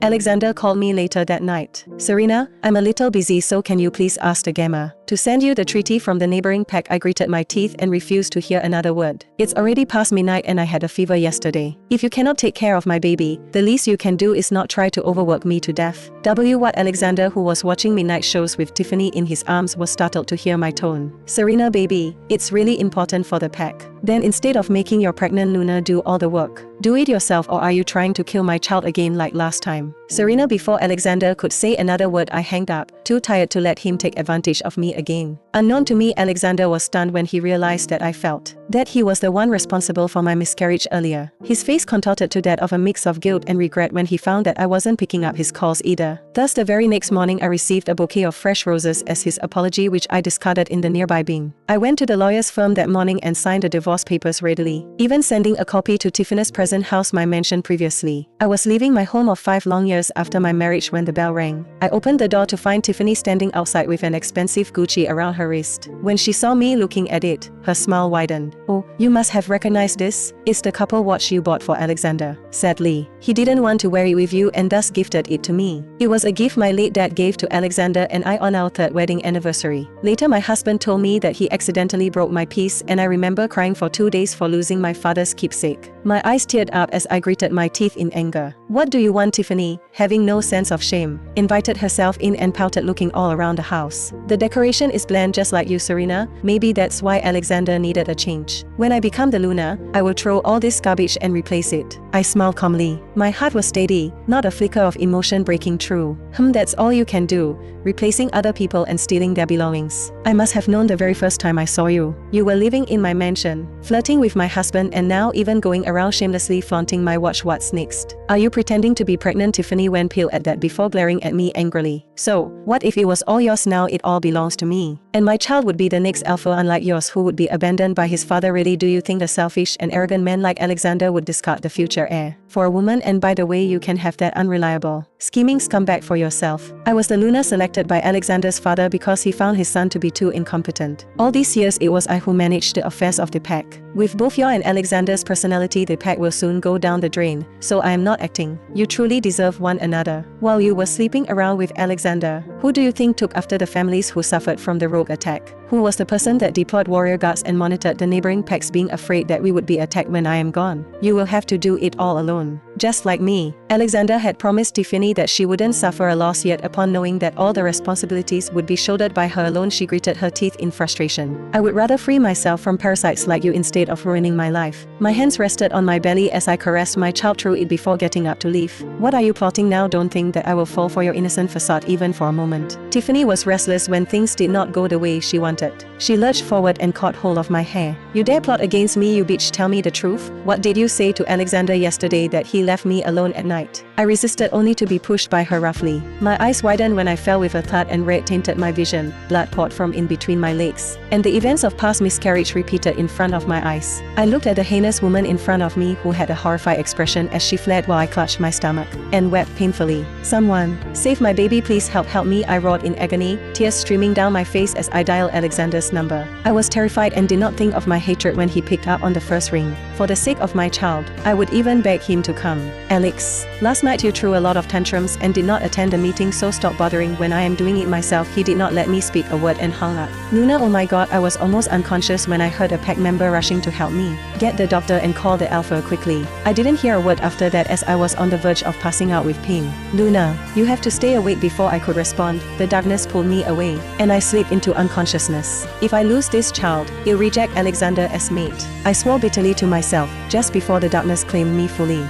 Alexander called me later that night. Serena, I'm a little busy, so can you please ask the Gamma to send you the treaty from the neighboring pack? I gritted my teeth and refused to hear another word. It's already past midnight and I had a fever yesterday. If you cannot take care of my baby, the least you can do is not try to overwork me to death. What Alexander, who was watching midnight shows with Tiffany in his arms, was startled to hear my tone. Serena baby, it's really important for the pack. Then instead of making your pregnant Luna do all the work, do it yourself, or are you trying to kill my child again like last time? Serena, before Alexander could say another word, I hanged up, too tired to let him take advantage of me again. Unknown to me, Alexander was stunned when he realized that I felt that he was the one responsible for my miscarriage earlier. His face contorted to that of a mix of guilt and regret when he found that I wasn't picking up his calls either. Thus, the very next morning I received a bouquet of fresh roses as his apology, which I discarded in the nearby bin. I went to the lawyer's firm that morning and signed the divorce papers readily, even sending a copy to Tiffany's present house, my mansion previously. I was leaving my home of 5 long years after my marriage when the bell rang. I opened the door to find Tiffany standing outside with an expensive Gucci around her wrist. When she saw me looking at it, her smile widened. "Oh, you must have recognized this. It's the couple watch you bought for Alexander." Sadly, he didn't want to wear it with you and thus gifted it to me. It was a gift my late dad gave to Alexander and I on our 3rd wedding anniversary. Later, my husband told me that he accidentally broke my piece, and I remember crying for 2 days for losing my father's keepsake. My eyes teared up as I gritted my teeth in anger. "What do you want?" Tiffany, having no sense of shame, invited herself in and pouted, looking all around the house. "The decoration is bland just like you, Serena. Maybe that's why Alexander needed a change. When I become the Luna, I will throw all this garbage and replace it." I smiled calmly. My heart was steady, not a flicker of emotion breaking through. That's all you can do, replacing other people and stealing their belongings. I must have known the very first time I saw you. You were living in my mansion, flirting with my husband, and now even going around shamelessly flaunting my watch. What's next? Are you pretending to be pregnant? Tiffany went pale at that before glaring at me angrily. "So, what if it was all yours now? It all belongs to me. And my child would be the next alpha, unlike yours, who would be abandoned by his father. Really, do you think a selfish and arrogant man like Alexander would discard the future heir for a woman? And by the way, you can have that unreliable, scheming scumbag for yourself. I was the Luna selected by Alexander's father because he found his son to be too incompetent. All these years it was I who managed the affairs of the pack. With both your and Alexander's personality, the pack will soon go down the drain, so I am not acting. You truly deserve one another." While you were sleeping around with Alexander, who do you think took after the families who suffered from the rogue attack? Who was the person that deployed warrior guards and monitored the neighboring packs, being afraid that we would be attacked when I am gone? You will have to do it all alone. Just like me. Alexander had promised Tiffany that she wouldn't suffer a loss, yet upon knowing that all the responsibilities would be shouldered by her alone, she gritted her teeth in frustration. "I would rather free myself from parasites like you instead of ruining my life." My hands rested on my belly as I caressed my child through it before getting up to leave. "What are you plotting now? Don't think that I will fall for your innocent facade even for a moment." Tiffany was restless when things did not go the way she wanted. She lurched forward and caught hold of my hair. "You dare plot against me, you bitch? Tell me the truth. What did you say to Alexander yesterday that he left me alone at night?" I resisted, only to be pushed by her roughly. My eyes widened when I fell with a thud, and red tainted my vision. Blood poured from in between my legs, and the events of past miscarriage repeated in front of my eyes. I looked at the heinous woman in front of me, who had a horrified expression as she fled while I clutched my stomach and wept painfully. "Someone, save my baby, please help me," I roared in agony, tears streaming down my face as I dialed Alexander's number. I was terrified and did not think of my hatred when he picked up on the first ring. For the sake of my child, I would even beg him to come. "Alex, last night you threw a lot of tantrums and did not attend the meeting, so stop bothering when I am doing it myself." He did not let me speak a word and hung up. "Luna, oh my god," I was almost unconscious when I heard a pack member rushing to help me. "Get the doctor and call the alpha quickly." I didn't hear a word after that as I was on the verge of passing out with pain. "Luna, you have to stay awake." Before I could respond, the darkness pulled me away, and I slipped into unconsciousness. If I lose this child, he'll reject Alexander as mate. I swore bitterly to myself, just before the darkness claimed me fully.